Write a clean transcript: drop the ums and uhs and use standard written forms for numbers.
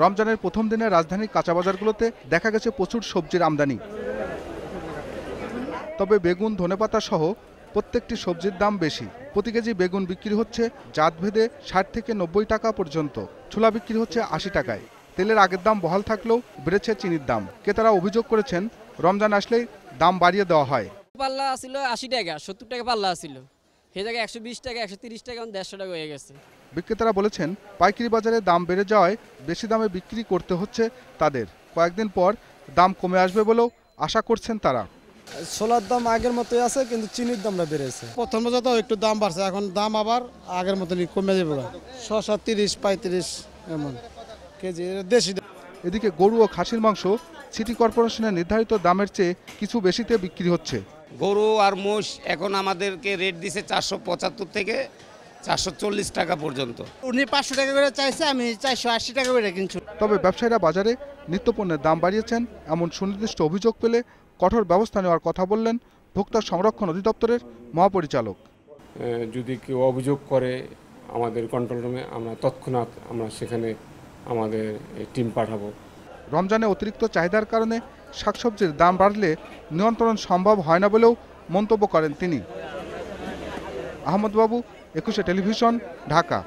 রমজানের প্রথম দিনে রাজধানীর কাঁচা বাজারগুলোতে দেখা গেছে প্রচুর সবজির আমদানি। তবে বেগুন, ধনেপাতা সহ প্রত্যেকটি সবজির দাম বেশি। প্রতি কেজি বেগুন বিক্রি হচ্ছে জাতভেদে ৬০ থেকে ৯০ টাকা পর্যন্ত। ছোলা বিক্রি হচ্ছে ৮০ টাকায়। তেলের আগের দাম বহাল থাকলেও বেড়েছে চিনির দাম। ক্রেতারা অভিযোগ করেছেন, রমজান আসলেই দাম বাড়িয়ে দেওয়া হয়। পাল্লা ছিল ৮০ টাকা, ৭০ টাকা পাল্লা ছিল, সেই জায়গায় ১২০ টাকা, ১৩০ টাকা, ১৫০ টাকা হয়ে গেছে। বিক্রেতারা বলেছেন, পাইকারি বাজারে দাম বেড়ে যাওয়ায় বেশি দামে বিক্রি করতে হচ্ছে তাদের। কয়েকদিন পর দাম কমে আসবে বলেও আশা করছেন তারা। ছোলার দাম আগের মতোই আছে, কিন্তু চিনির দামটা বেড়েছে। প্রথম বছর তো একটু দাম বাড়ছে, এখন দাম আবার আগের মতনই কমে যাবে। শসা ৩০-৩৫ এমন কেজি দেশি। এদিকে গরু ও খাসির মাংস সিটি কর্পোরেশনের নির্ধারিত দামের চেয়ে কিছু বেশিতে বিক্রি হচ্ছে। গরু আর মোষ এখন আমাদেরকে রেট দিছে ৪৭৫ থেকে ৪৪০ টাকা পর্যন্ত। উনি ৫০০ টাকা করে চাইছে, আমি ৪৮০ টাকা করে কিনছি। তবে ব্যবসায়ীরা বাজারে নিত্যপণ্যের দাম বাড়িয়েছেন এমন সুনির্দিষ্ট অভিযোগ পেলে কঠোর ব্যবস্থা নেওয়ার কথা বললেন ভোক্তা সংরক্ষণ অধিদপ্তরের মহাপরিচালক। যদি কেউ অভিযোগ করে আমাদের কন্ট্রোল রুমে, আমরা তৎক্ষণাৎ সেখানে আমাদের টিম পাঠাবো। রমজানে অতিরিক্ত চাহিদার কারণে শাকসবজির দাম বাড়লে নিয়ন্ত্রণ সম্ভব হয় না বলেও মন্তব্য করেন তিনি। আহমদ বাবু, ২১শে টেলিভিশন, ঢাকা।